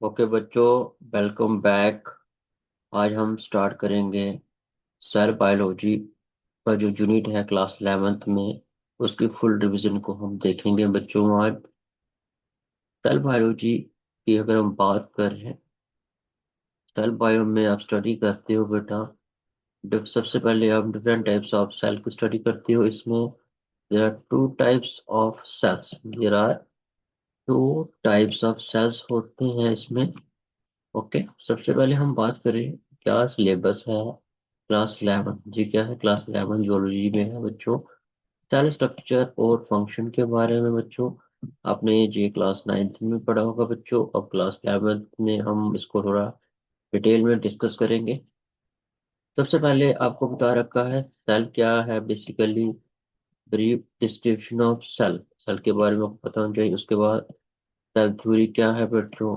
Okay बच्चों, welcome back. आज हम स्टार्ट करेंगे सेल बायोलॉजी का जो यूनिट है क्लास 11th में। उसकी फुल रिवीजन को हम देखेंगे बच्चों। आज सेल बायोलॉजी की अगर हम बात करें, सेल बायो में आप स्टडी करते हो बेटा। सबसे पहले आप डिफरेंट टाइप्स ऑफ सेल की स्टडी करते हो। इसमें there are two types of cells. There are two types of cells होते हैं इसमें। ओके, सबसे पहले हम बात करें क्या सिलेबस है। क्लास 11 जी, क्या है क्लास 11 जूलॉजी में है बच्चों। सेल स्ट्रक्चर और फंक्शन के बारे में बच्चों। आपने ये क्लास 9th में पढ़ा होगा बच्चों। अब क्लास 11th में हम इसको थोड़ा डिटेल में डिस्कस करेंगे। सबसे पहले आपको बता रखा है सेल क्या है basically. Brief description of cell. Cell के बारे में आपको पता होना चाहिए। उसके बाद सेल थ्योरी क्या है बच्चों।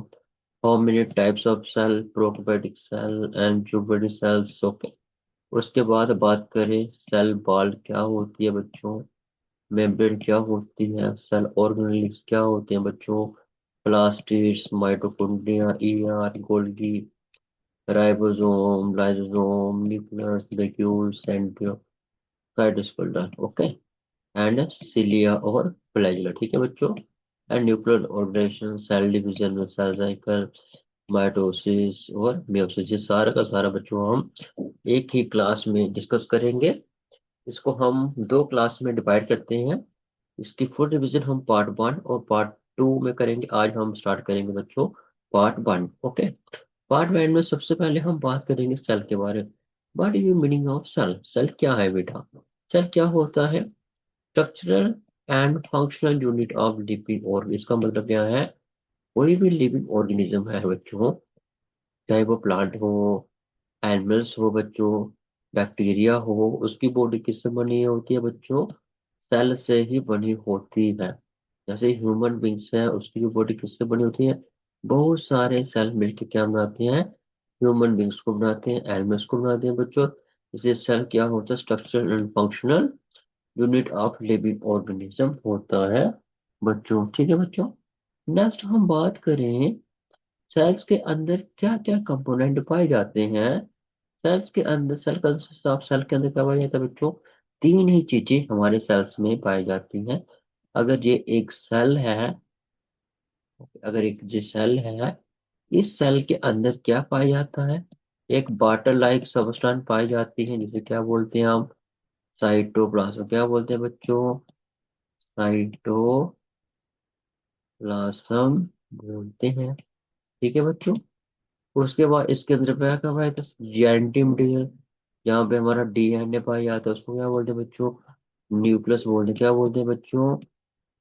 How many types of cell, prokaryotic cell and eukaryotic cells. Okay, उसके बाद बात करें सेल वॉल क्या होती है बच्चों। मेम्ब्रेन क्या होती है। सेल ऑर्गेनेल्स क्या होते हैं बच्चों। Plastids, mitochondria, ER, Golgi, ribosome, lysosome, nucleus, vacuoles and cytoskeleton. Okay, and cilia और फ्लैजिला। ठीक है बच्चों। And nuclear organisation, cell division में सेल साइकिल, माइटोसिस और मियोसिस, ये सारा का सारा बच्चों हम एक ही क्लास में डिस्कस करेंगे। इसको हम दो क्लास में डिवाइड करते हैं। इसकी फुल रिवीजन हम पार्ट 1 और पार्ट 2 में करेंगे। आज हम स्टार्ट करेंगे बच्चों पार्ट 1। ओके, पार्ट 1 में सबसे पहले हम बात करेंगे सेल के बारे में। What is the meaning of cell. Cell क्या है बेटा। सेल क्या होता है। Structural and functional unit of living organ. इसका मतलब क्या है, कोई भी लिविंग ऑर्गेनिज्म है बच्चों, चाहे वो प्लांट हो, एनिमल्स हो बच्चों, बैक्टीरिया हो, उसकी बॉडी किससे बनी होती है बच्चों। सेल से ही बनी होती है। जैसे ह्यूमन बींग्स है, उसकी भी बॉडी किससे बनी होती है। बहुत सारे सेल मिलकर क्या बनाते हैं, ह्यूमन बींग्स को बनाते हैं, एनिमल्स को बनाते हैं बच्चों। इसे सेल क्या होता है, structural and functional unit of living organism होता है बच्चों। ठीक है बच्चों। नेक्स्ट हम बात करें सेल्स के अंदर क्या क्या कंपोनेंट पाए जाते हैं। सेल्स के अंदर सेल कंसिस्ट ऑफ, सेल के अंदर क्या पाया जाता है बच्चों। तीन ही चीजें हमारे सेल्स में पाई जाती हैं। अगर ये एक सेल है, अगर एक जो सेल है, इस सेल के अंदर क्या पाया जाता है। एक वाटर लाइक सब्सटेंस पाई जाती है, जिसे क्या बोलते हैं हम, साइटोप्लाज्म। क्या बोलते हैं बच्चों, साइटोप्लाज्म बोलते हैं। ठीक है बच्चों। उसके बाद इसके अंदर क्या क्या पाया जाता है, जीएनटी मटीरियल, जहाँ पे हमारा डीएनए पाया जाता है, उसको क्या बोलते हैं बच्चों, न्यूक्लियस बोलते हैं। क्या बोलते हैं बच्चों,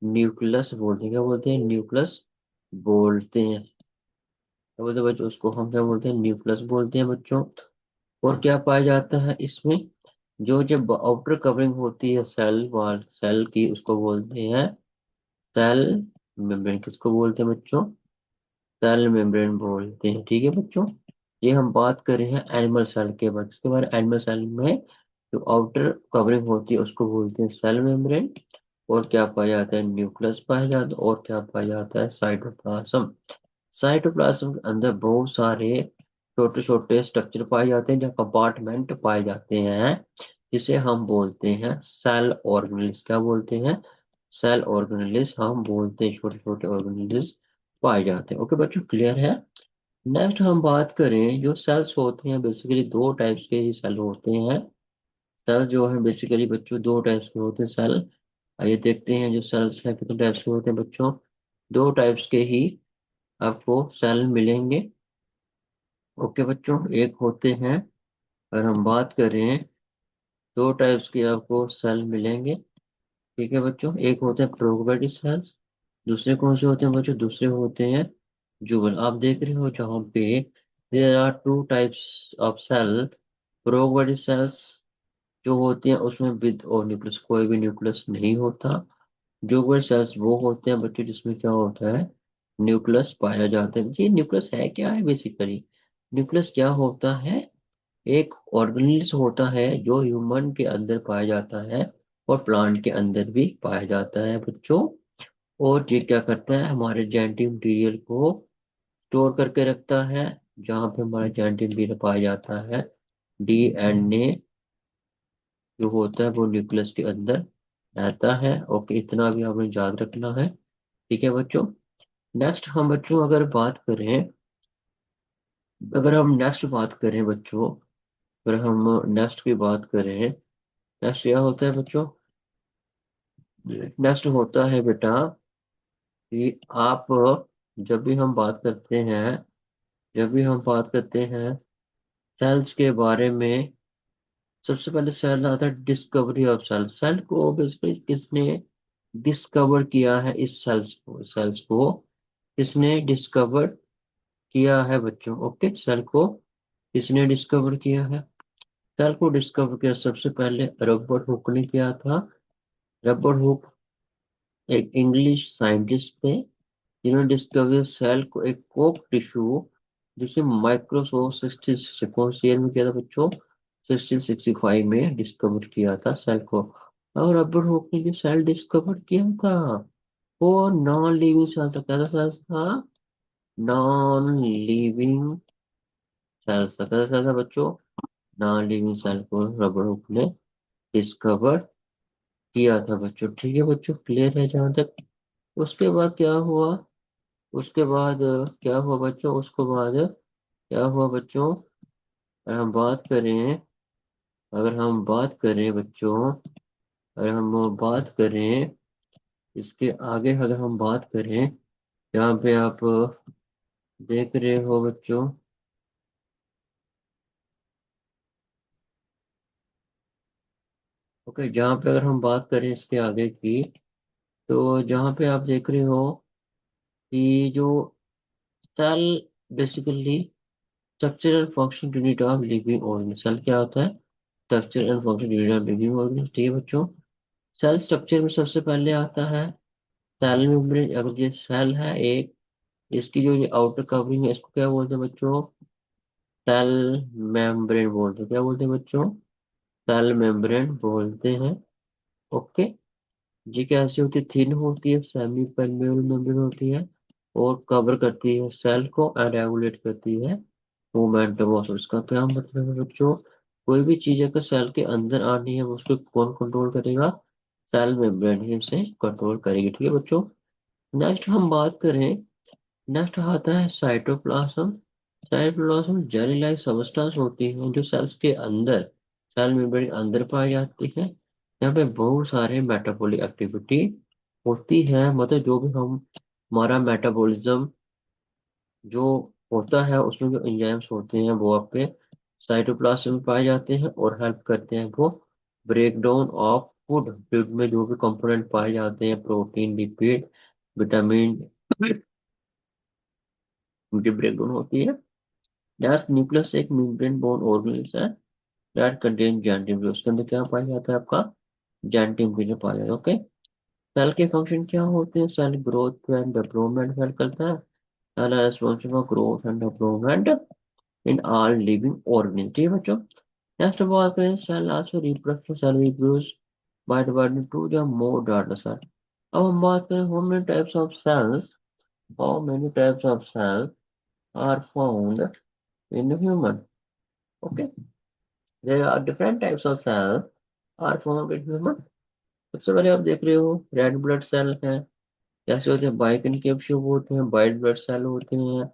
न्यूक्लियस बोलते हैं। क्या बोलते हैं, न्यूक्लियस बोलते हैं। क्या बोलते हैं बच्चों, उसको हम क्या बोलते हैं, न्यूक्लियस बोलते हैं बच्चों। और क्या पाया जाता है इसमें, जो जब आउटर कवरिंग होती है सेल वॉल सेल की, उसको बोलते हैं सेल मेम्ब्रेन। किसको बोलते हैं बच्चों, सेल मेम्ब्रेन बोलते हैं। ठीक है बच्चों। ये हम बात कर रहे हैं एनिमल सेल के बाद। इसके बाद एनिमल सेल में जो आउटर कवरिंग होती है उसको बोलते हैं सेल मेम्ब्रेन। और क्या पाया जाता है, न्यूक्लियस पाया जाता है। और क्या पाया जाता है, साइटोप्लाज्म। साइटोप्लाज्म के अंदर बहुत सारे छोटे छोटे स्ट्रक्चर पाए जाते हैं, जहाँ कंपार्टमेंट पाए जाते हैं, जिसे हम बोलते हैं सेल ऑर्गेनेल्स। क्या बोलते हैं, सेल ऑर्गेनेल्स हम बोलते हैं। छोटे छोटे ऑर्गेनेल्स पाए जाते हैं। ओके बच्चों, क्लियर है। नेक्स्ट हम बात करें, जो सेल्स होते हैं बेसिकली दो टाइप्स के ही सेल होते हैं। सेल जो है बेसिकली बच्चों दो टाइप्स के होते हैं सेल। आइए देखते हैं जो सेल्स है कितने टाइप्स के होते हैं बच्चों। दो टाइप्स के ही आपको सेल मिलेंगे। ओके बच्चों, एक होते हैं, अगर हम बात करें, दो टाइप्स के आपको सेल मिलेंगे। ठीक है बच्चों, एक होते हैं प्रोकैरियोटिक सेल्स। दूसरे कौन से होते हैं बच्चों, दूसरे होते हैं जुगल। आप देख रहे हो जहाँ पे there are two types of cell. Prokaryotic cells जो होती हैं उसमें विद और न्यूक्लियस, कोई भी न्यूक्लियस नहीं होता। जुगल सेल्स वो होते हैं बच्चों जिसमें क्या होता है, न्यूक्लियस पाया जाता है। ये न्यूक्लियस है क्या है बेसिकली, न्यूक्लियस क्या होता है, एक ऑर्गेनेल्स होता है जो ह्यूमन के अंदर पाया जाता है और प्लांट के अंदर भी पाया जाता है बच्चों। और ये क्या करता है, हमारे जेनेटिक मटीरियल को स्टोर करके रखता है, जहाँ पे हमारा जेनेटिक पाया जाता है। डीएनए जो होता है वो न्यूक्लियस के अंदर रहता है। ओके, इतना भी हमें याद रखना है। ठीक है बच्चों। नेक्स्ट हम बच्चों अगर बात करें, अगर हम नेक्स्ट बात करें बच्चों, अगर हम नेक्स्ट की बात करें, नेक्स्ट क्या होता है बच्चों? नेक्स्ट होता है बेटा कि आप, जब भी हम बात करते हैं, जब भी हम बात करते हैं सेल्स के बारे में, सबसे पहले सेल आता है डिस्कवरी ऑफ सेल। सेल को बेसिकली किसने डिस्कवर किया है? इस सेल्स को किसने डिस्कवर किया है बच्चों? ओके, सेल को किसने डिस्कवर किया है? सेल को डिस्कवर किया सबसे पहले रॉबर्ट हुक ने किया था। रॉबर्ट हुक एक इंग्लिश साइंटिस्ट थे, जिन्होंने डिस्कवर सेल को एक कोक टिश्यू, जिसे माइक्रोसॉफ्ट 66 कौन सी ईयर में किया था बच्चों? 1665 में डिस्कवर किया था सेल को। और रॉबर्ट हुक ने जो सेल डिस्कवर किया था वो नॉन लिविंग सेल था। कैसा सेल था? नॉन लिविंग सेल था। कैसा सेल था बच्चों? नॉन लिविंग सेल को रॉबर्ट हुक ने डिस्कवर किया था बच्चों। ठीक है बच्चों, क्लियर है जहाँ तक? उसके बाद क्या हुआ? उसके बाद क्या हुआ बच्चों? उसके बाद क्या हुआ बच्चों? अगर हम बात करें, अगर हम बात करें बच्चों, अगर हम बात करें इसके आगे, अगर हम बात करें, यहाँ पे आप देख रहे हो बच्चों, ओके, जहाँ पे अगर हम बात करें इसके आगे की, तो जहाँ पे आप देख रहे हो कि जो cell basically structure and function unit of living organism. Cell क्या होता है? Structure and function unit of living organism. ठीक है बच्चों। सेल स्ट्रक्चर में सबसे पहले आता है सेल मेम्ब्रेन। अगर ये सेल है एक, इसकी जो ये आउटर कवरिंग है इसको क्या बोलते हैं बच्चों? सेल मेम्ब्रेन बोलते हैं। क्या बोलते हैं बच्चों? सेल मेम्ब्रेन बोलते हैं। ओके। ये कैसी होती है? थिन होती है, सेमी परमेबल मेम्ब्रेन होती है, और कवर करती है सेल को एंड रेगुलेट करती है मोमेंटम ऑफ। इसका क्या मतलब है बच्चों? कोई भी चीज अगर सेल के अंदर आनी है उसको कौन कंट्रोल करेगा? सेल मेम्ब्रेन ही उसे कंट्रोल करेगी। ठीक है बच्चों। नेक्स्ट हम बात करें, नेक्स्ट आता है cytoplasm. Cytoplasm jelly like substance होती है जो सेल्स के अंदर, सेल मेम्ब्रेन के अंदर पाई जाती है। यहाँ पे बहुत सारे मेटाबॉलिक एक्टिविटी होती है, मतलब जो भी हम, हमारा मेटाबॉलिज्म जो होता है उसमें जो एंजाइम्स होते हैं वो आपके साइटोप्लाज्म में पाए जाते हैं और हेल्प करते हैं वो break down of food. Food में जो भी कंपोनेंट पाए जाते हैं, प्रोटीन, लिपिड, विटामिन, उनकी ब्रेक डाउन होती है। गैस न्यूक्लियस एक मेम्ब्रेन बोर्न ऑर्गेनेल है दैट कंटेन जेनेटिक। उसके अंदर क्या पाया जाता है? आपका जेनेटिक पाया जाता है। ओके। सेल के फंक्शन क्या होते हैं? Cell growth and development help करता है। Cell are responsible for growth and development in all living organism. ठीक है बच्चों। नेक्स्ट बात करें, cell also reproduction. Cell reproduce by dividing to the more daughter cell. अब हम बात करें how many types of cells, how many types of cell are found in human. Okay, there are different types of cell are found in human. सबसे पहले आप देख रहे हो रेड ब्लड सेल है, जैसे होते हैं बाइकनकेटिव होते हैं, वाइट ब्लड सेल होते हैं,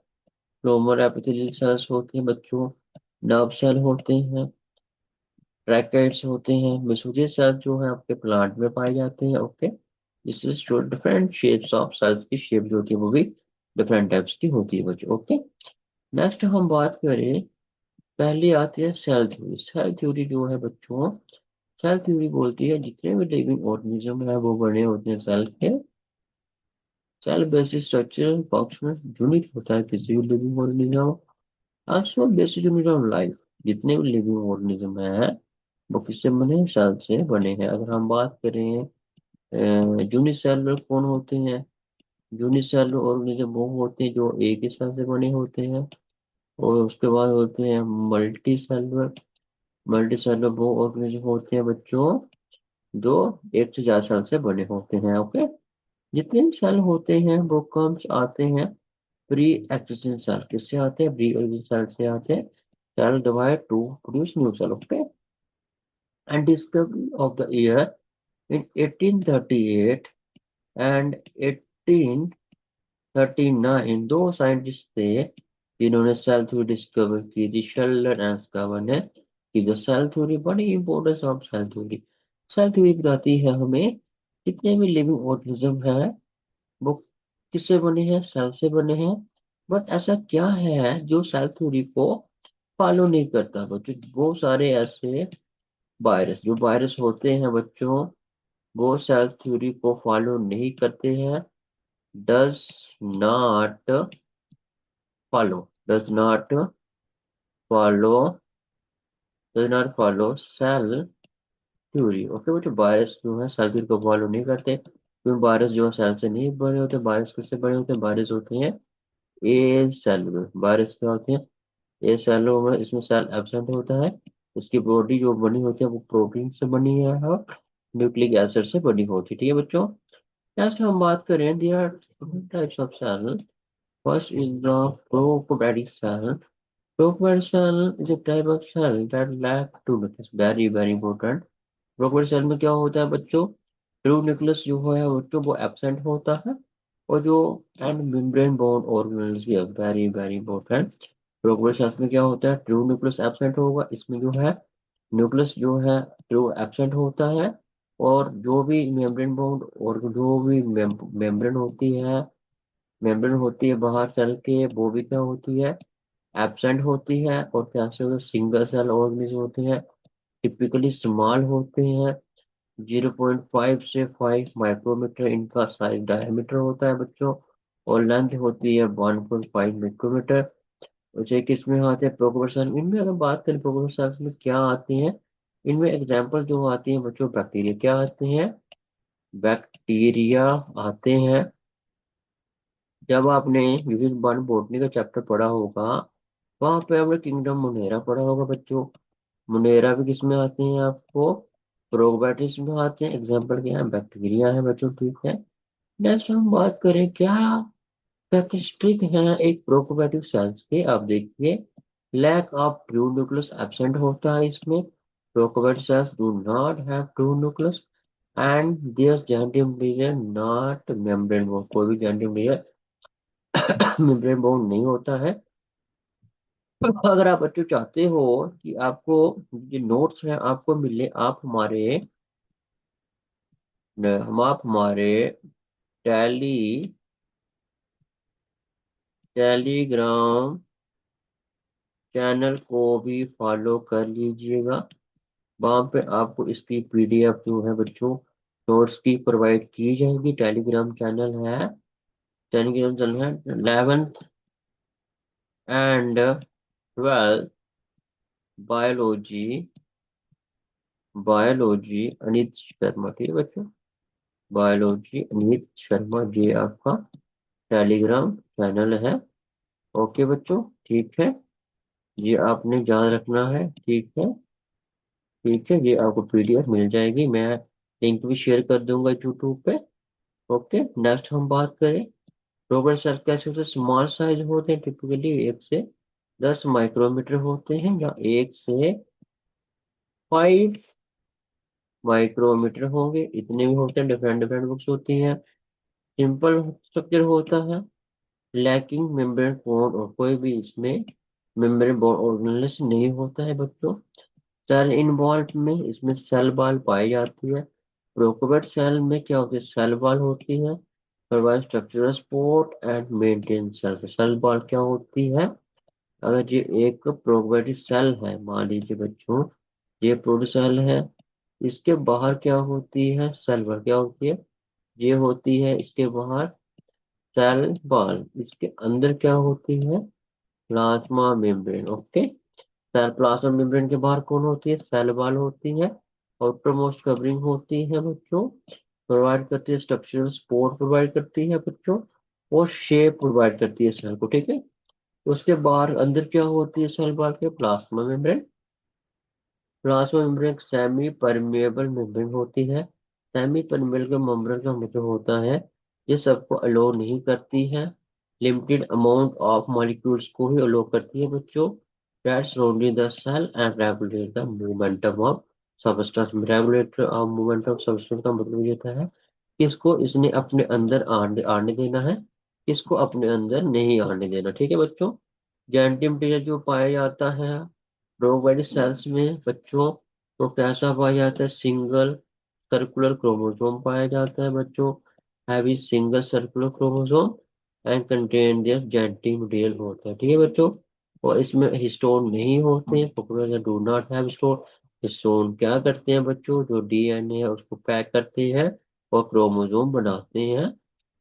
प्लोमर एपिथेलियल सेल्स होते हैं बच्चों, नर्व सेल होते हैं, ट्रैकेट्स होते हैं, मेसोजियल सेल्स जो है आपके प्लांट में पाए जाते हैं। ओके, दिस इज जो डिफरेंट शेप्स ऑफ सेल्स की शेप जो होती है वो भी डिफरेंट टाइप्स की होती है बच्चों। ओके। नेक्स्ट हम बात करें, पहली आती है सेल थ्योरी। सेल थ्योरी जो है बच्चों, सेल थ्योरी बोलती है जितने भी लिविंग ऑर्गेनिज्म है वो बने होते हैं सेल के। Cell basis structure functional unit होता है किसी भी living organism. Also basic unit of life. जितने भी लिविंग ऑर्गेनिज्म है वो किससे बने हैं? सेल से बने हैं। अगर हम बात करें यूनिसेलुलर कौन होते हैं? यूनिसेलुलर ऑर्गेनिज्म वो होते हैं जो एक ही सेल से बने होते हैं। और उसके बाद होते हैं मल्टी सेलुलर। मल्टी सेलुलर वो ऑर्गेनिज्म होते हैं बच्चों जो एक से ज्यादा सेल से बने होते हैं। ओके। जितने भी सेल होते हैं वो कम आते हैं प्री एक्जिस्टेंट सेल किससे आते हैं? प्री एक्जिस्टेंट सेल से आते हैं। Cell divide to produce new cell, okay. And discovery of the year in 1838 and 1839, दो साइंटिस्ट थे जिन्होंने सेल थ्योरी डिस्कवर की थी, शेल्डन एंड स्कावर ने की। जो सेल थ्योरी, बड़ी importance of cell theory. Cell theory बताती है हमें जितने भी लिविंग ऑर्गेनिज्म है वो किससे बने हैं? सेल से बने हैं। बट ऐसा क्या है जो सेल थ्योरी को फॉलो नहीं करता बच्चों? वो सारे ऐसे वायरस, जो वायरस होते हैं बच्चों, वो सेल थ्योरी को फॉलो नहीं करते हैं। Does not follow, does not follow, does not follow cell theory, okay. वो जो वायरस जो है सेल थ्योरी को फॉलो नहीं करते, क्योंकि वायरस जो है सेल से नहीं बने होते। वायरस किससे बने होते हैं? वायरस होते हैं ए सेलुलर। वायरस क्या होते हैं? ए सेलुलर में, इसमें सेल एब्सेंट होता है। इसकी बॉडी जो बनी होती है वो प्रोटीन से बनी है और न्यूक्लिक एसिड से बनी होती है, ठीक है बच्चों। नेक्स्ट हम बात करें, there are types of cell. First is the prokaryotic cell. Prokaryotic cell is a type of cell that lack two nucleus, very very important। Prokaryotic cell में क्या होता है बच्चों? ट्रू न्यूक्लियस जो है बच्चों वो एब्सेंट होता है। और जो एंड मेम्ब्रेन बोर्न ऑर्गेनेल्स भी है, very very important. Prokaryotic cells में क्या होता है? ट्रू न्यूक्लियस एब्सेंट होगा। इसमें जो है न्यूक्लियस जो है ट्रू एब्सेंट होता है। और जो भी मेम्ब्रेन बोर्न और जो भी मेम्ब्रेन होती है, मेम्ब्रेन होती है बाहर सेल के, वो भी क्या होती है? एब्सेंट होती है। और कैसे होते? सिंगल सेल ऑर्गेनिज्म होते हैं, टिपिकली स्मॉल होते हैं। 0.5 से 5 माइक्रोमीटर इनका साइज डायमीटर होता है बच्चों। और लेंथ होती है 1.5 माइक्रोमीटर। उसे किसमें आते हैं? प्रोकैरियोट्स। इनमें अगर बात करें प्रोकैरियोट्स में क्या आते हैं, इनमें एग्जाम्पल जो आती हैं बच्चों, बैक्टीरिया क्या आते हैं? बैक्टीरिया आते हैं। जब आपने यूनिट वन बॉटनी का चैप्टर पढ़ा होगा, वहां पे हमने किंगडम मुनेरा पढ़ा होगा बच्चों। मुनेरा भी किसमें आते हैं आपको? प्रोकैरियोट्स में आते हैं। एग्जाम्पल क्या है? बैक्टीरिया है बच्चों, ठीक है। नेक्स्ट हम बात करें क्या कैरेक्टरिस्टिक है एक प्रोकैरियोटिक सेल्स के, आप देखिए। Lack of true nucleus absent होता है इसमें। Prokaryotic cells do not have true nucleus and their genetic material not membrane बोर्न, कोई भी जेनेटिक मटेरियल मेम्ब्रेन बोर्न नहीं होता है। अगर आप बच्चों चाहते हो कि आपको जो नोट्स हैं आपको मिले, आप हमारे टेली टेलीग्राम चैनल को भी फॉलो कर लीजिएगा। वहां पे आपको इसकी पीडीएफ जो है बच्चों नोट्स की प्रोवाइड की जाएगी। टेलीग्राम चैनल है 11th and 12th biology, biology Anit Sharma, ठीक है बच्चों। बायोलॉजी अनित शर्मा, ये आपका टेलीग्राम चैनल है, ओके बच्चों, ठीक है। ये आपने याद रखना है, ठीक है। ठीक है, ये आपको पीडीएफ मिल जाएगी, मैं लिंक भी शेयर कर दूंगा यूट्यूब पे, ओके। नेक्स्ट हम बात करें, रोबर सेल कैसे होते हैं? स्मॉल साइज होते हैं, टिपिकली 1 से 10 माइक्रोमीटर होते हैं, या 1 से 5 माइक्रोमीटर होंगे, इतने भी होते हैं। डिफरेंट डिफरेंट बुक्स होती हैं। सिंपल स्ट्रक्चर होता है, लैकिंग मेम्ब्रेन बोर्ड, और कोई भी इसमें मेम्ब्रेन बोर्ड ऑर्गेनेल्स नहीं होता है बच्चों। सेल इन्वॉल्व में इसमें सेल वॉल पाई जाती है। प्रोकोबेट सेल में क्या होती है? सेल वॉल होती है। Provide structural support and maintain cell. Cell wall क्या होती है? अगर ये एक प्रोकोबेटिक सेल है, मान लीजिए बच्चों ये प्रोटो सेल है, इसके बाहर क्या होती है? सेल वॉल क्या होती है? ये होती है इसके बाहर सेल वॉल। इसके अंदर क्या होती है? Plasma membrane, okay. Cell plasma membrane के बाहर कौन होती है? सेल वॉल होती है। आउटर मोस्ट कवरिंग होती है बच्चों, प्रोवाइड करती है स्ट्रक्चरल सपोर्ट, प्रोवाइड करती है बच्चों। और शेप प्रोवाइड करती है सेल को, ठीक है। उसके बाहर अंदर क्या होती है? सेल वॉल के plasma membrane. Plasma membrane semi permeable membrane होती है। सेमी परमेबल के मेम्ब्रेन का मतलब होता है ये सबको अलो नहीं करती है, लिमिटेड अमाउंट ऑफ मॉलिक्यूल्स को ही अलो करती है बच्चों, that surrounding the cell and regulate the momentum of substance. Regulator of momentum of substance का मतलब ये होता है किसको इसने अपने अंदर आने आने देना है, किसको अपने अंदर नहीं आने देना। ठीक है बच्चों। जेनेटिक मटेरियल जो पाया जाता है प्रोबैडिक सेल्स में बच्चों, तो कैसा पाया जाता है, सिंगल सर्कुलर क्रोमोसोम पाया जाता है बच्चों, heavy single circular chromosome and contain there genetic material होता है। ठीक है बच्चों। और इसमें हिस्टोन नहीं होते हैं, popular do not have histone. Histone क्या करते हैं बच्चों, जो डीएनए है उसको पैक करते हैं और क्रोमोसोम बनाते हैं।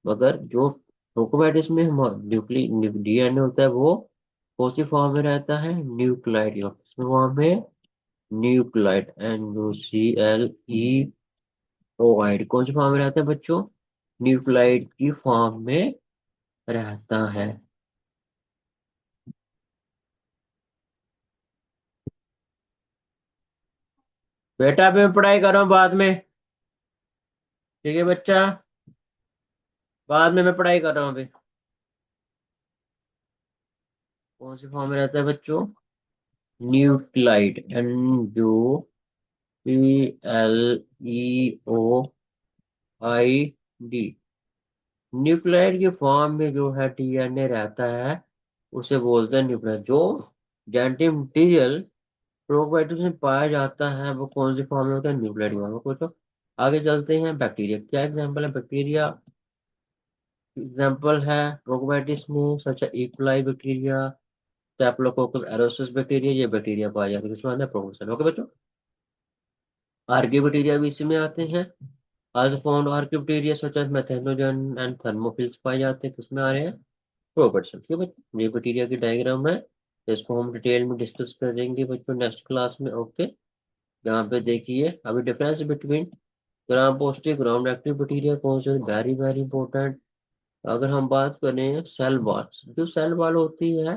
मगर जो प्रोकोमैटिस में न्यूक्ली डीएनए होता है वो कौन सी फॉर्म में रहता है, न्यूक्लाइड फॉर्म में, न्यूक्लाइड NuCl कौन सी फॉर्म में रहता है बच्चों, न्यूक्लाइड की फॉर्म में रहता है। बेटा अभी मैं पढ़ाई कर रहा हूँ, बाद में। ठीक है बच्चा, बाद में मैं पढ़ाई कर रहा हूँ अभी। कौन सी फॉर्म में रहता है बच्चों, न्यूक्लाइड NuClEOID। न्यूक्लाइड की फॉर्म में जो है डीएनए रहता है उसे बोलते हैं न्यूक्लियर। जो जेनेटिक मटीरियल प्रोकार्योट्स में पाया जाता है वो कौन सी फॉर्म में होता है, न्यूक्लियर फॉर्म में। तो आगे चलते हैं, बैक्टीरिया क्या एग्जांपल है, बैक्टीरिया एग्जांपल है प्रोकार्योट्स में सच इकोलाई बैक्टीरिया, स्टेफिलोकोकस एरोसिस बैक्टीरिया, ये बैक्टीरिया पाया जाता है किसमें आता है, प्रोकार्योट्स में। ओके बच्चों। आर्की बैक्टीरिया भी इसी में आते हैं। आज found archaebacteria such as methanogen and thermophiles पाए जाते हैं किसमें आ रहे हैं, प्रोपर्शन। ठीक है बच्चों, ये बैक्टीरिया की डायग्राम है, इसको हम डिटेल में डिस्कस करेंगे बच्चों नेक्स्ट क्लास में। ओके। यहाँ पे देखिए अभी difference between gram positive gram negative bacteria कौन से, वेरी वेरी इंपॉर्टेंट। अगर हम बात करें सेल वॉल, जो सेल वॉल होती है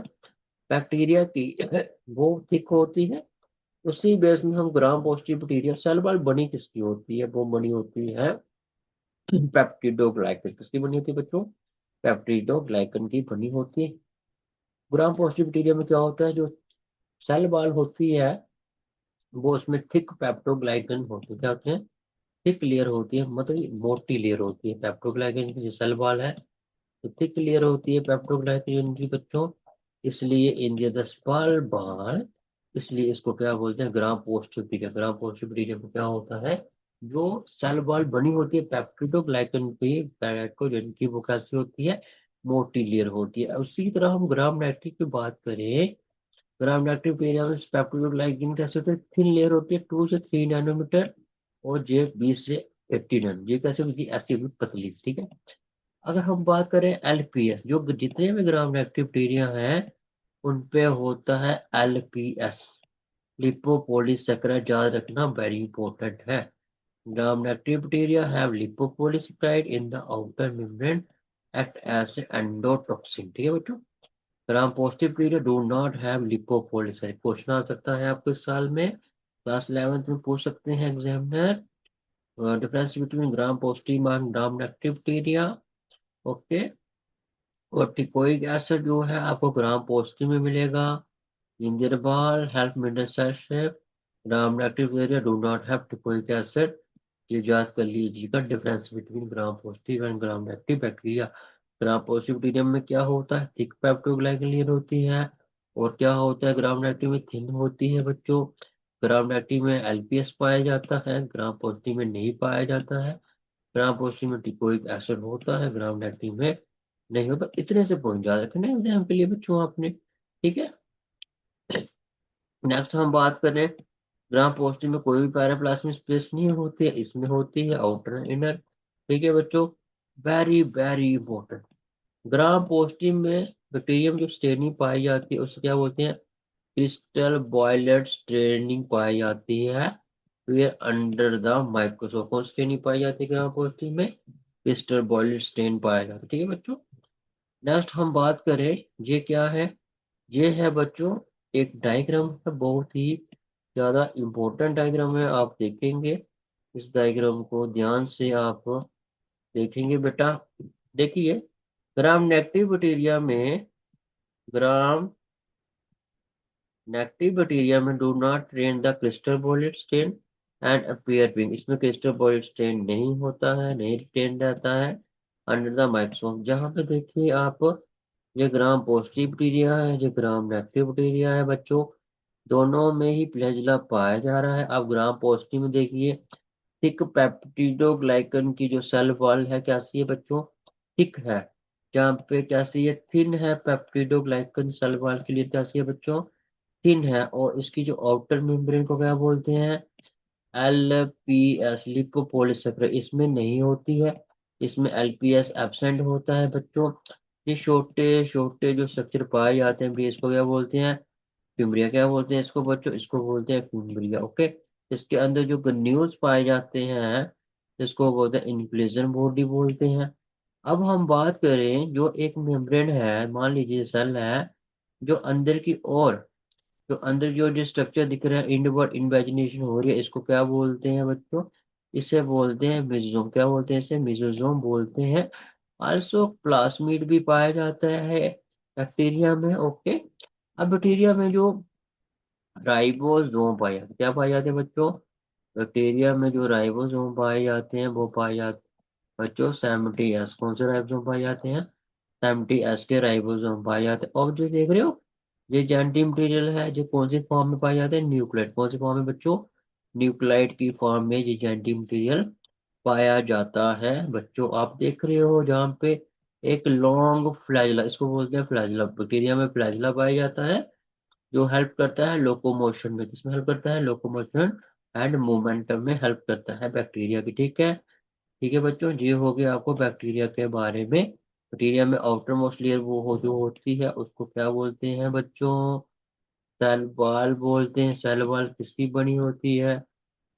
बैक्टीरिया की वो थिक होती है। उसी बेस में हम gram positive bacteria, cell wall बनी किसकी होती है, वो बनी होती है पेप्टिडोग्लाइकन। किसकी बनी होती है बच्चों, पेप्टिडोग्लाइकन की बनी होती है। ग्राम पॉजिटिव बैक्टीरिया में क्या होता है, जो सेल वॉल होती है वो उसमें थिक पेप्टोग्लाइकन होती है, क्या होते हैं, थिक लेयर होती है, मतलब मोटी लेयर होती है पेप्टोग्लाइकन की, जो सेल वॉल है तो थिक लेयर होती है पेप्टोग्लाइकन की बच्चों। इसलिए इंडिया द स्मॉल बाल, इसलिए इसको क्या बोलते हैं, ग्राम positive bacteria. Gram positive bacteria में क्या होता है, जो सेल वॉल बनी होती है पेप्टिडोग्लाइकन की, ग्लाइकोजन की, वो कैसी होती है, मोटी लेयर होती है। उसी तरह हम ग्राम नेगेटिव की बात करें, ग्राम नेगेटिव एरिया में पेप्टिडोग्लाइकन कैसे होते हैं, थिन लेयर होती है 2 से 3 नैनोमीटर, और ये 20 से 80 नैनो, ये कैसे होती है, ऐसी होगी पतली। ठीक है। अगर हम बात करें LPS, जो जितने भी ग्राम नेगेटिव बैक्टीरिया हैं उन पे होता है LPS, लिपोपोलीसेकेराइड, याद रखना वेरी इंपॉर्टेंट है। Gram negative bacteria have lipopolysaccharide in the outer membrane, act as endotoxin. ठीक है बच्चों। Gram positive bacteria do not have lipopolysaccharide. Question आ सकता है आपको इस साल में, क्लास 11th में पूछ सकते हैं examiner, difference between gram positive and gram negative bacteria. Okay. और टिकोइक एसिड जो है आपको ग्राम पॉजिटिव में मिलेगा, जिंजरबाल help maintain cell shape, gram negative area do not have teichoic acid. ये याद कर लीजिएगा difference between gram positive and gram negative bacteria. Gram positive bacteria में क्या होता है, थिक पेप्टोग्लाइकन लेयर होती है, और क्या होता है ग्राम नेगेटिव में, थिन होती है बच्चों। ग्राम नेगेटिव में एलपीएस पाया जाता है, ग्राम पॉजिटिव में नहीं पाया जाता है। ग्राम पॉजिटिव में टिकोइक एसिड होता है, ग्राम नेगेटिव में नहीं होता। इतने से पॉइंट याद रखना है एग्जाम के लिए बच्चों आपने। ठीक है। नेक्स्ट हम बात करें, ग्राम पॉजिटिव में कोई भी पैराप्लाज्मिक स्पेस नहीं होती है, इसमें होती है आउटर इनर। ठीक है बच्चों, वेरी वेरी इंपॉर्टेंट। ग्राम पॉजिटिव में बैक्टीरियम जो स्टेनिंग पाई जाती है उसे क्या बोलते हैं, क्रिस्टल बॉयलेट स्टेनिंग पाई जाती है, फिर अंडर द माइक्रोस्कोप कौन स्टेनिंग पाई जाती है ग्राम पॉजिटिव में, क्रिस्टल बॉयलेट स्टेन पाया जाता है। ठीक है बच्चों। नेक्स्ट हम बात करें, ये क्या है, ये है बच्चों एक डायग्राम है, बहुत ही ज्यादा इंपॉर्टेंट डायग्राम है, आप देखेंगे इस डायग्राम को ध्यान से आप देखेंगे बेटा। देखिए ग्राम नेगेटिव बैक्टीरिया में ग्राम नेगेटिव बैक्टीरिया में डू नॉट ट्रेन the crystal violet stain and appear pink. इसमें क्रिस्टल बॉयलेट स्टेन नहीं होता है, नहीं रिटेन रहता है अंडर द माइक्रोस्कोप। जहाँ पे देखिए आप, ये ग्राम पॉजिटिव बैक्टीरिया है, ये ग्राम नेगेटिव बैक्टीरिया है बच्चों। दोनों में ही फ्लैजेला पाया जा रहा है। आप ग्राम पॉजिटिव में देखिए, थिक पेप्टिडोग्लाइकन की जो सेल वॉल है कैसी है बच्चों, थिक है। जहाँ पे कैसी है, थिन है। पेप्टिडोग्लाइकन सेल वॉल के लिए कैसी है बच्चों, थिन है। और इसकी जो आउटर मेम्ब्रेन को क्या बोलते हैं, LPS लिपोपोलीसेकेराइड। इसमें नहीं होती है, इसमें LPS एब्सेंट होता है बच्चों। ये छोटे छोटे जो स्ट्रक्चर पाए जाते हैं भी, इसको क्या बोलते हैं, फिम्ब्रिया। क्या बोलते हैं इसको बच्चों, इसको बोलते हैं फिम्ब्रिया। ओके। इसके अंदर जो गन्यूल्स पाए जाते हैं, इसको बोलते हैं इन्फ्लेशन बॉडी बोलते हैं। अब हम बात करें, जो एक मेम्ब्रेन है, मान लीजिए सेल है, जो अंदर की ओर, तो अंदर जो स्ट्रक्चर दिख रहा है, इनवर्ड इन्वेजिनेशन हो रही है, इसको क्या बोलते हैं बच्चों, इसे बोलते हैं मेसोजोम। क्या बोलते हैं इसे, मेसोजोम बोलते हैं। आल्सो प्लाज्मिड भी पाया जाता है बैक्टीरिया में। ओके। अब बैक्टीरिया में जो राइबोसोम पाए जाते हैं, क्या पाए जाते हैं बच्चों, बैक्टीरिया में जो राइबोसोम पाए जाते हैं वो पाए जाते हैं बच्चों 70S। कौन से राइबोसोम पाए जाते हैं, 70S के राइबोसोम पाए जाते हैं। और जो देख रहे हो, ये जेंटी मटेरियल है, जो कौन सी फॉर्म में पाए जाते हैं, न्यूक्लियोटाइड। कौन सी फॉर्म में बच्चों, न्यूक्लियोटाइड की फॉर्म में ये जेंटी मटेरियल पाया जाता है बच्चों। आप देख रहे हो जहाँ पे एक लॉन्ग फ्लैजिला, इसको बोलते हैं फ्लैजिला। बैक्टीरिया में फ्लैजिला पाया जाता है, जो हेल्प करता है लोकोमोशन में। किसमें हेल्प करता है, लोकोमोशन एंड मोमेंटम में हेल्प करता है बैक्टीरिया की। ठीक है। ठीक है बच्चों, ये हो गया आपको बैक्टीरिया के बारे में। बैक्टीरिया में आउटर मोस्ट लेयर वो हो जो होती है, उसको क्या बोलते हैं बच्चों, सेल वॉल बोलते हैं। सेल वॉल किसकी बनी होती है,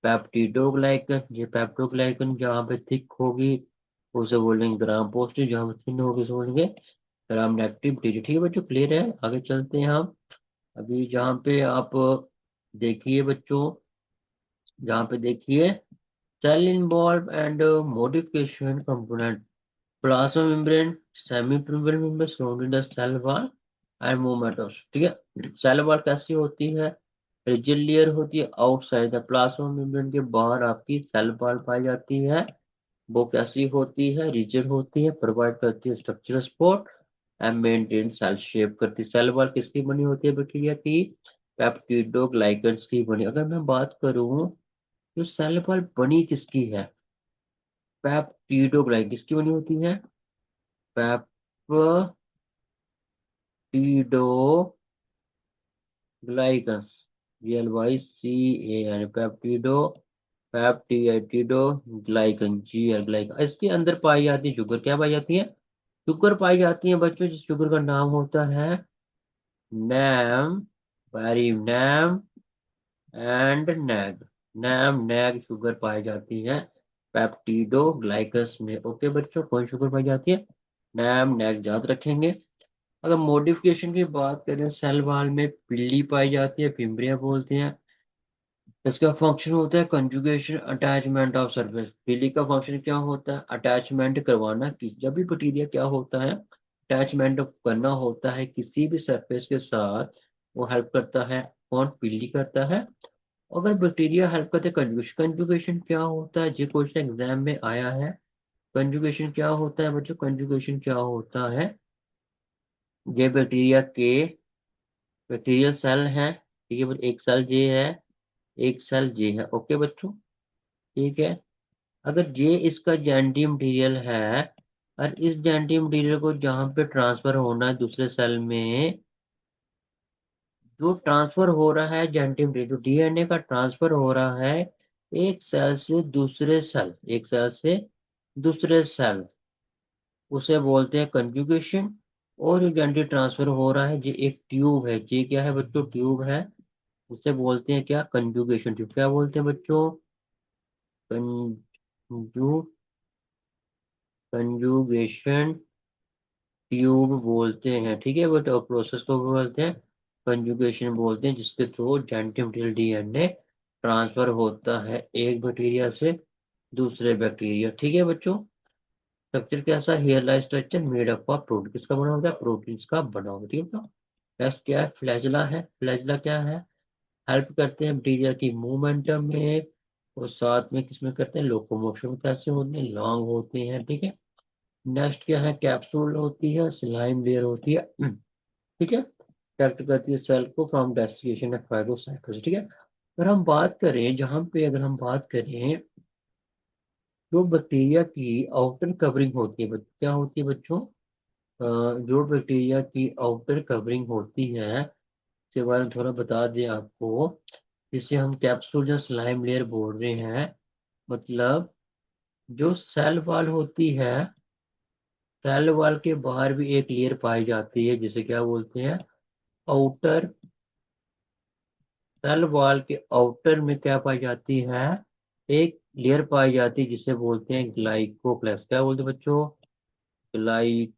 पेप्टिडोग्लाइकन। ये पेप्टोग्लाइकन जहाँ पे थिक होगी उसे बोलेंगे ग्राम पॉजिटिव, जहाँ पे थिन होगी उसे बोलेंगे ग्राम नेगेटिव। ठीक है बच्चों, क्लियर है। आगे चलते हैं हम। अभी जहाँ पे आप देखिए बच्चों, जहाँ पे देखिए cell involve and modification component, plasma membrane, semi permeable membrane surrounding the cell wall and मोमेटोस। ठीक है। सेल वॉल कैसी होती है, रिजिड लेयर होती है। आउटसाइड द प्लाज्मा मेम्ब्रेन के बाहर आपकी सेल वॉल पाई जाती है, वो कैसी होती है, रिजिड होती है, प्रोवाइड करती है structural support and maintain cell shape करती है। सेल वॉल किसकी बनी होती है बैक्टीरिया की, पेप्टिडोग्लाइकन्स की बनी। अगर मैं बात करूं तो सेल वॉल बनी किसकी है, पेप्टिडोग्लाइकन किसकी बनी होती है, peptidoglycans, GLYCAN, peptidoglycan, GL glycan. इसके अंदर पाई जाती है शुगर। क्या पाई जाती है, शुगर पाई जाती है बच्चों, जिस शुगर का नाम होता है NAM, very NAM and NAG. NAM NAG sugar पाई जाती है पेप्टिडोग्लाइकस में। ओके बच्चों, कौन शुगर पाई जाती है, नैम नैग, याद रखेंगे। अगर मॉडिफिकेशन की बात करें, सेल वॉल में पिल्ली पाई जाती है, फिम्ब्रिया बोलते हैं। इसका फंक्शन होता है कंजुगेशन अटैचमेंट ऑफ सरफेस। पिल्ली का फंक्शन क्या होता है, अटैचमेंट करवाना। कि जब भी बैक्टीरिया क्या होता है, अटैचमेंट करना होता है किसी भी सरफेस के साथ, वो हेल्प करता है। कौन, पिल्ली करता है। अगर बैक्टीरिया हेल्प करते हैं कंजुगेशन। कंजुगेशन क्या होता है, ये क्वेश्चन एग्जाम में आया है। कंजुगेशन क्या होता है बच्चों, कंजुगेशन क्या होता है, ये बैक्टीरिया के बैक्टीरियल सेल है। ठीक है बच्चों, एक सेल ये है, एक सेल ये है। ओके बच्चों। ठीक है। अगर ये इसका जेनेटिक मटीरियल है, और इस जेनेटिक मटीरियल को जहाँ पे ट्रांसफर होना है दूसरे सेल में, जो ट्रांसफर हो रहा है जेनेटिक मटीरियल, जो DNA का ट्रांसफर हो रहा है एक सेल से दूसरे सेल, एक सेल से दूसरे सेल, उसे बोलते हैं कंजुगेशन। और जो जेनेटिक ट्रांसफर हो रहा है, ये एक ट्यूब है, ये क्या है बच्चों, ट्यूब है। उसे बोलते हैं क्या, कंजुगेशन ट्यूब। क्या बोलते हैं बच्चों, कंजू कंजुगेशन ट्यूब बोलते हैं। ठीक है बट प्रोसेस को बोलते हैं कंजुगेशन बोलते हैं, जिसके through genetic material DNA transfer होता है एक बैक्टीरिया से दूसरे बैक्टीरिया। ठीक है बच्चों, स्ट्रक्चर कैसा, hair like structure made up of protein, किसका बना होता है, प्रोटीन्स का बना होता है, ठीक है। नेक्स्ट क्या है, फ्लैजला है। फ्लैजला क्या है, हेल्प करते हैं बैक्टीरिया की मूवमेंटम में, और साथ में किसमें करते हैं, लोकोमोशन में कैसे होते हैं, लॉन्ग होते हैं, ठीक है। नेक्स्ट क्या है, कैप्सूल होती है, स्लाइम लेयर होती है, ठीक है, प्रोटेक्ट करती है सेल को फ्रॉम डेस्टिनेशन ऑफ फाइटोसाइटोसिस, ठीक है। अगर हम बात करें, जहां पे अगर हम बात करें, जो बैक्टीरिया की आउटर कवरिंग होती है, क्या होती है बच्चों, जो बैक्टीरिया की आउटर कवरिंग होती है, इसके बारे में थोड़ा बता दें आपको, जिसे हम कैप्सूल या स्लाइम लेयर बोल रहे हैं। मतलब जो सेल वॉल होती है, सेल वॉल के बाहर भी एक लेयर पाई जाती है, जिसे क्या बोलते हैं, आउटर। सेल वॉल के आउटर में क्या पाई जाती है, एक लेयर पाई जाती है, जिसे बोलते हैं ग्लाइकोप्लेक्स, क्या बोलते हैं बच्चों, ग्लाइकोकैलिक्स,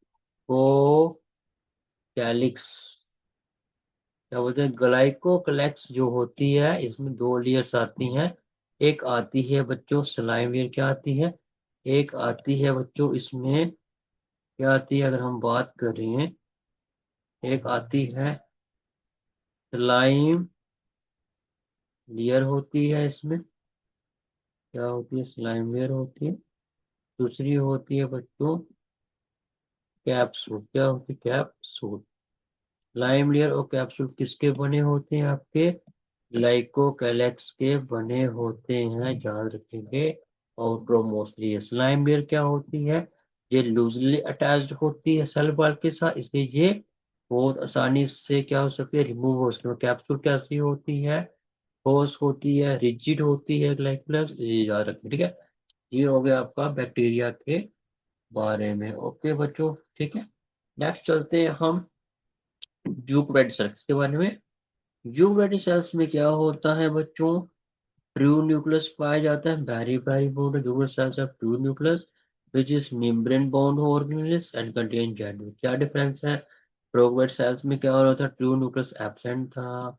क्या बोलते हैं, ग्लाइकोक्लेक्स जो होती है, इसमें दो लेयर्स आती हैं। एक आती है बच्चों स्लाइम लेयर, क्या आती है, एक आती है बच्चों इसमें, क्या आती है, अगर हम बात करें, एक आती है स्लाइम लेयर होती है, इसमें क्या होती है, स्लाइम लेयर होती है। दूसरी होती है बच्चों कैप्सूल, क्या होती है, कैप्सूल। लाइम लेयर और कैप्सूल किसके बने होते हैं, आपके ग्लाइकोकैलेक्स के बने होते हैं, याद रखेंगे। आउटरमोस्टली स्लाइम लेयर क्या होती है, ये लूजली अटैच्ड होती है सेल वॉल के साथ, इसलिए ये बहुत आसानी से क्या हो सकती है, रिमूव हो सकती है। कैप्सूल कैसी होती है, ठोस होती है, रिजिड होती है, ग्लाइकोलेक्स, ये याद रखें, ठीक है। ये हो गया आपका बैक्टीरिया के बारे में, ओके बच्चों, ठीक है। नेक्स्ट चलते हैं हम यूकेरियोटिक सेल्स के बारे में। यूकेरियोटिक सेल्स में क्या होता है बच्चों, ट्रू न्यूक्लियस पाया जाता है, very very important, eukaryotic sales of true nucleus which is membrane bound organelles and contain Z. क्या डिफरेंस है, प्रोकैरियोटिक सेल्स में क्या हो रहा था, ट्रू न्यूक्लियस एब्सेंट था,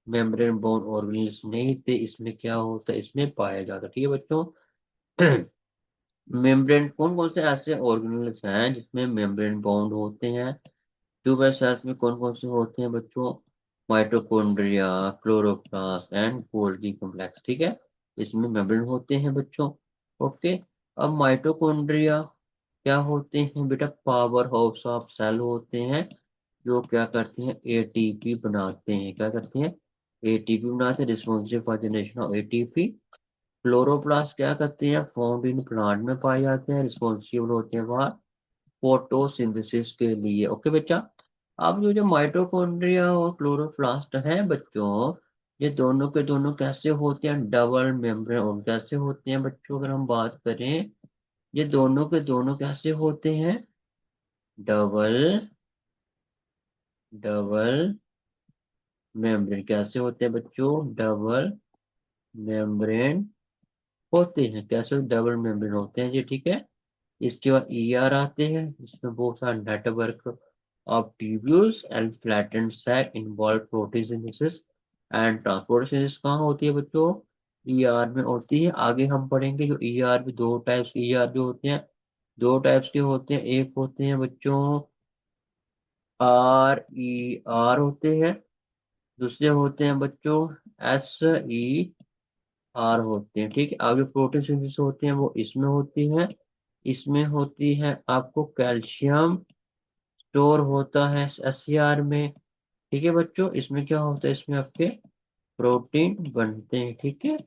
मेम्ब्रेन बाउंड ऑर्गेनेल्स नहीं थे, इसमें क्या होता है, इसमें पाया जाता, ठीक है बच्चों। मेम्ब्रेन कौन कौन से ऐसे ऑर्गेनेल्स हैं जिसमें मेम्ब्रेन बाउंड होते हैं, ट्यूबल सेल्स में कौन कौन से होते हैं बच्चों, mitochondria, chloroplast and Golgi complex, ठीक है, इसमें मेम्ब्रेन होते हैं बच्चों, ओके। अब माइटोकॉन्ड्रिया क्या होते हैं बेटा, पावर हाउस ऑफ सेल होते हैं, जो क्या करते हैं, एटीपी बनाते हैं, क्या करते हैं, एटीपी बनाते हैं, responsible for generation of ATP. Chloroplast क्या करते हैं, फाउंड इन प्लांट में पाए जाते हैं, रिस्पॉन्सिबल होते हैं वहाँ फोटोसिंथेसिस के लिए, ओके बच्चा। अब जो जो माइटोकॉन्ड्रिया और क्लोरोप्लास्ट है बच्चों, ये दोनों के दोनों कैसे होते हैं, डबल मेम्ब्रेन, और कैसे होते हैं बच्चों, अगर हम बात करें, ये दोनों के दोनों कैसे होते हैं, डबल डबल मेम्ब्रेन, कैसे होते हैं बच्चों, डबल मेम्ब्रेन होते हैं, कैसे डबल मेम्ब्रेन होते हैं जी, ठीक है। इसके बाद ईआर आते हैं, इसमें बहुत सारा network of tubules and flattened sac involve protein synthesis and transportation कहाँ होती है बच्चों, ईआर में होती है। आगे हम पढ़ेंगे जो ईआर भी दो टाइप्स के ईआर जो होते हैं, दो टाइप्स के होते हैं, एक होते हैं बच्चों आर ई आर होते हैं, दूसरे होते हैं बच्चों एस ई आर होते हैं, ठीक है। आगे प्रोटीन सिंथेसिस होते हैं, वो इसमें होती है, इसमें होती है आपको कैल्शियम स्टोर होता है एससीआर में, ठीक है बच्चों। इसमें क्या होता है, इसमें आपके प्रोटीन बनते हैं, ठीक है।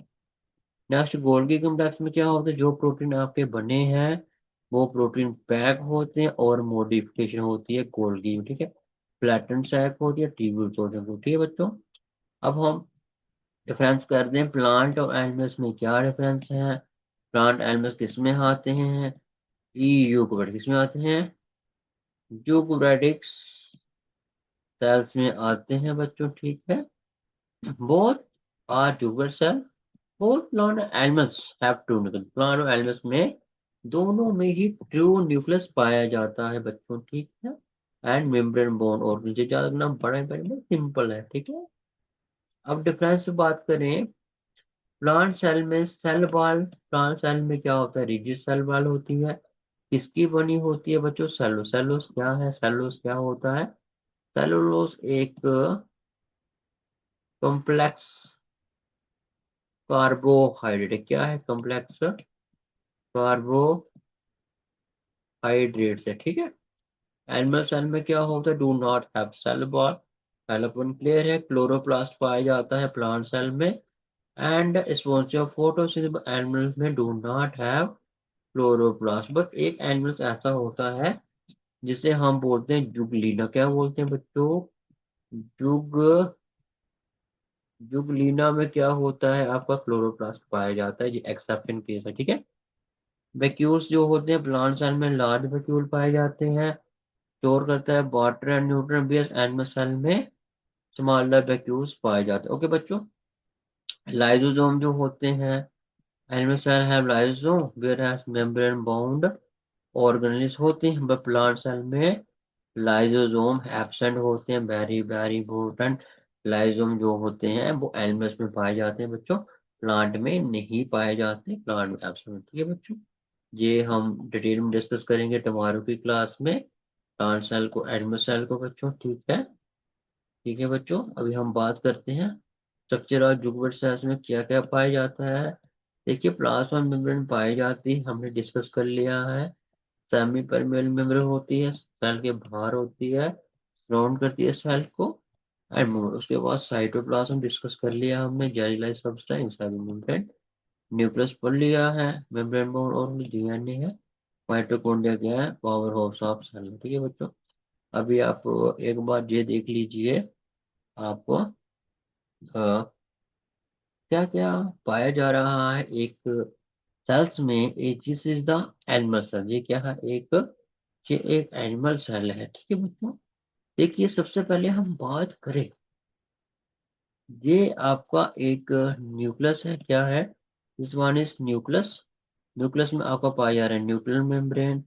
नेक्स्ट गोल्गी कॉम्प्लेक्स में क्या होता है, जो प्रोटीन आपके बने हैं वो प्रोटीन पैक होते हैं और मॉडिफिकेशन होती है गोल्गी में, ठीक है। फ्लैटेंड सैक होती है, ट्यूब्यूल्स होते हैं, ठीक है बच्चों। अब हम डिफरेंस कर दें, प्लांट और एनिमल्स में क्या डिफरेंस है, प्लांट एनिमल्स किस में आते हैं, ई यूकेरियोटिक किस में आते हैं, यूकेरियोटिक्स सेल्स में आते हैं बच्चों, ठीक है। Both are tubular cell, both plant animals have true nucleus, plant और एनिमल्स में दोनों में ही ट्रू न्यूक्लियस पाया जाता है बच्चों, ठीक है। एंड मेम्ब्रेन बोन और नीचे ज्यादा नाम बड़ा बड़ा सिंपल है, ठीक है। अब डिफरेंस से बात करें, प्लांट सेल में सेल वॉल, प्लांट सेल में क्या होता है, रिजिड सेल वॉल होती है, किसकी बनी होती है बच्चों? सेलुलोज क्या है? सेलुलोज क्या होता है? सेलुलोज एक कॉम्प्लेक्स कार्बोहाइड्रेट। क्या है? कॉम्प्लेक्स कार्बोहाइड्रेट है, ठीक है। एनिमल सेल में क्या होता है? Do not have cell wall. पहला पॉइंट क्लियर है। क्लोरोप्लास्ट पाया जाता है प्लांट सेल में। एंड स्पॉन्जिया फोटोसिंथेसिस एनिमल्स में do not have chloroplast. But एक एनिमल्स ऐसा होता है जिसे हम बोलते हैं जुगलीना। क्या बोलते हैं बच्चों? जुग जुगलीना में क्या होता है? आपका क्लोरोप्लास्ट पाया जाता है, ये एक्सेप्शन केस है, ठीक है। वैक्यूल्स जो होते हैं प्लांट सेल में, लार्ज वैक्यूल पाए जाते हैं। स्टोर करता है water and nutrient base. Animal cell में स्मॉलर वैक्यूल्स पाए जाते हैं। ओके बच्चों। लाइसोसोम जो होते हैं, animal cell have lysosome where has membrane bound organelles होते हैं, बट प्लांट सेल में लाइसोसोम एब्सेंट होते हैं। Very very important. लाइसोसोम जो होते हैं वो एनिमल्स में पाए जाते हैं बच्चों, प्लांट में नहीं पाए जाते। प्लांट में एब्सेंट, ठीक है बच्चों। ये हम डिटेल में डिस्कस करेंगे टुमारो की क्लास में, प्लांट सेल को, एनिमल सेल को बच्चों, ठीक है। ठीक है बच्चों, अभी हम बात करते हैं स्ट्रक्चर और जुगवेट सेल्स में क्या क्या पाया जाता है। देखिए, प्लाज्मा मेम्ब्रेन पाई जाती है, हमने डिस्कस कर लिया है। सेमी परमेबल मेम्ब्रेन होती है, सेल के बाहर होती है, सराउंड करती है सेल को। एंड उसके बाद साइटोप्लाज्म डिस्कस कर लिया हमने, jelly like substance membrane. Nucleus पढ़ लिया है, मेम्ब्रेन बोर्ड और डीएनए है। माइटोकॉन्ड्रिया क्या है? पावर हाउस ऑफ सेल, ठीक है बच्चों। अभी आप एक बार ये देख लीजिए, आप क्या क्या पाया जा रहा है एक सेल्स में। एक चीज इज द एनिमल सेल। ये क्या है? ये एक एनिमल सेल है, ठीक है बच्चों। देखिए, सबसे पहले हम बात करें, ये आपका एक न्यूक्लियस है। क्या है? This one is nucleus. Nucleus में आपका पाया जा रहा है nuclear membrane,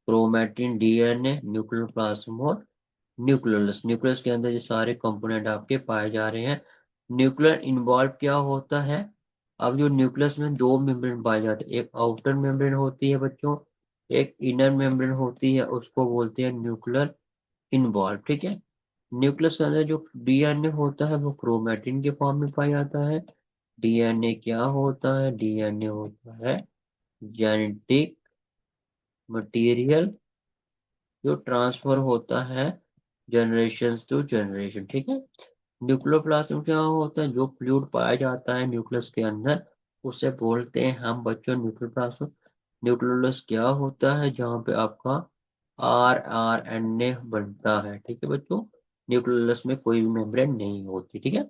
chromatin, DNA, nuclear plasm और न्यूक्लियस। न्यूक्लियस के अंदर ये सारे कंपोनेंट आपके पाए जा रहे हैं। न्यूक्लियर इन्वॉल्व क्या होता है? अब जो न्यूक्लियस में दो मेम्ब्रेन पाए जाते हैं, एक आउटर मेम्ब्रेन होती है बच्चों, एक इनर मेम्ब्रेन होती है, उसको बोलते हैं न्यूक्लियर इन्वॉल्व, ठीक है। न्यूक्लियस के अंदर जो डीएनए होता है वो क्रोमैटिन के फॉर्म में पाया जाता है। डीएनए क्या होता है? डीएनए होता है जेनेटिक मटेरियल जो ट्रांसफर होता है जनरेशन टू जनरेशन, ठीक है। न्यूक्लियोप्लाज्म क्या होता है? जो फ्लूइड पाया जाता है न्यूक्लियस के अंदर, उसे बोलते हैं हम बच्चों न्यूक्लियोप्लाज्म। न्यूक्लियोलस क्या होता है? जहाँ पे आपका आरएनए बनता है, ठीक है बच्चों। न्यूक्लियोलस में कोई भी मेम्ब्रेन नहीं होती, ठीक है।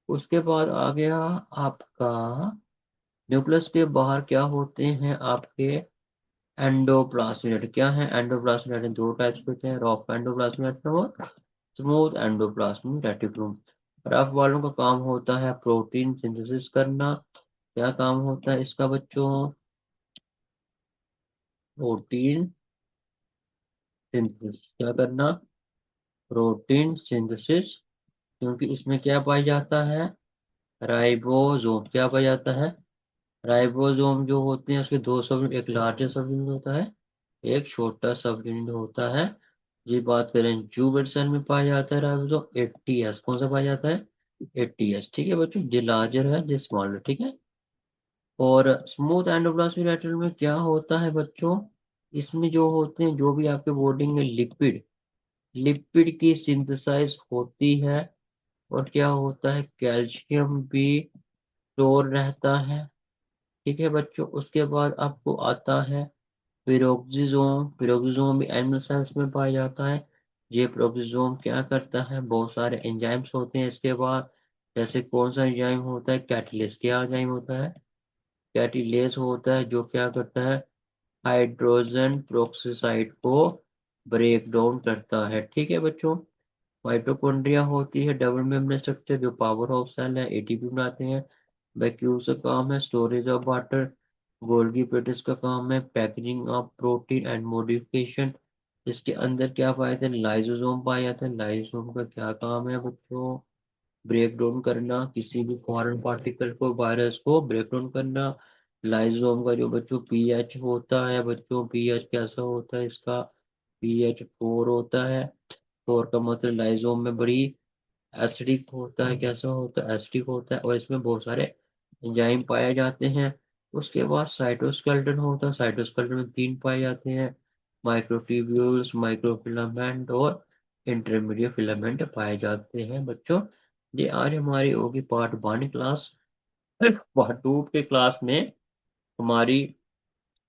उसके बाद आ गया आपका, न्यूक्लियस के बाहर क्या होते हैं आपके? एंडोप्लाज्मिक। क्या है? एंडोप्लाज्मिक दो टाइप्स होते हैं, रफ एंडोप्लाज्मिक और स्मूथ एंडोप्लाज्मिक रेटिकुलम। रफ वालों का काम होता है प्रोटीन सिंथेसिस करना। क्या काम होता है इसका बच्चों? Protein synthesis. क्या करना? Protein synthesis. क्योंकि इसमें क्या पाया जाता है? राइबोसोम। क्या पाया जाता है? राइबोसोम जो होते हैं उसके दो सब, एक लार्जेस्ट सब यूनिट होता है, एक छोटा सब यूनिट होता है। ये बात करें जूबेट सेल में पाया जाता है राइबोसोम 80s। कौन सा पाया जाता है? 80s, ठीक है बच्चों। ये लार्जर है, ये स्मॉलर, ठीक है। और स्मूथ एंडोप्लाज्मिक रेटिकुलम में क्या होता है बच्चों? इसमें जो होते हैं, जो भी आपके बॉडी में लिपिड लिपिड की सिंथेसाइज होती है। और क्या होता है? कैल्शियम भी स्टोर रहता है, ठीक है बच्चों। उसके बाद आपको आता है पिरोक्सिसोम। पिरोक्सिसोम भी एनिमल सेल्स में पाया जाता है। ये पिरोक्सिसोम क्या करता है? बहुत सारे एंजाइम्स होते हैं इसके बाद। जैसे कौन सा एंजाइम होता है? कैटालेस। क्या एंजाइम होता है? कैटालेस होता है, जो क्या करता है? हाइड्रोजन पेरोक्साइड को ब्रेक डाउन करता है, ठीक है बच्चों। माइटोकॉन्ड्रिया होती है डबल मेम्ब्रेन स्ट्रक्चर, जो पावर हाउस सेल है, एटीपी बनाते हैं। वैक्यूल का काम है स्टोरेज ऑफ वाटर। गोल्गी पेटिस का काम है packaging of protein and modification. इसके अंदर क्या पाए थे? लाइसोसोम पाए जाते हैं। लाइसोसोम का क्या काम है बच्चों? ब्रेक डाउन करना, किसी भी फॉरेन पार्टिकल को, वायरस को ब्रेक डाउन करना। लाइजोम का जो बच्चों पीएच होता है, बच्चों पीएच कैसा होता है इसका? पीएच 4 होता है। 4 का मतलब लाइजोम में बड़ी एसिडिक होता है। कैसा होता है? एसिडिक होता है, और इसमें बहुत सारे एंजाइम पाए जाते हैं। उसके बाद साइटोस्केलेटन होता है। साइटोस्केलेटन में 3 पाए जाते हैं, माइक्रोट्यूब्यूल्स, माइक्रोफिलामेंट और इंटरमीडिएट फिलामेंट पाए जाते हैं बच्चों। ये आज हमारी होगी पार्ट 1 क्लास। पार्ट 2 के क्लास में हमारी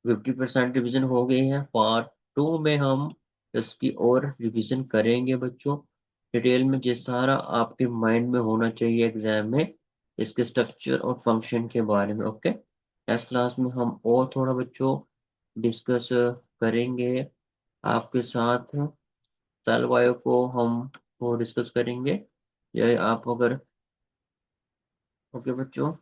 50% रिविजन हो गई है। पार्ट 2 में हम इसकी और रिविजन करेंगे बच्चों, डिटेल में, जिस सारा आपके माइंड में होना चाहिए एग्जाम में, इसके स्ट्रक्चर और फंक्शन के बारे में। ओके, नेक्स्ट क्लास में हम और थोड़ा बच्चों डिस्कस करेंगे आपके साथ। सेल बायो को हम वो डिस्कस करेंगे। ये आप अगर, ओके बच्चों।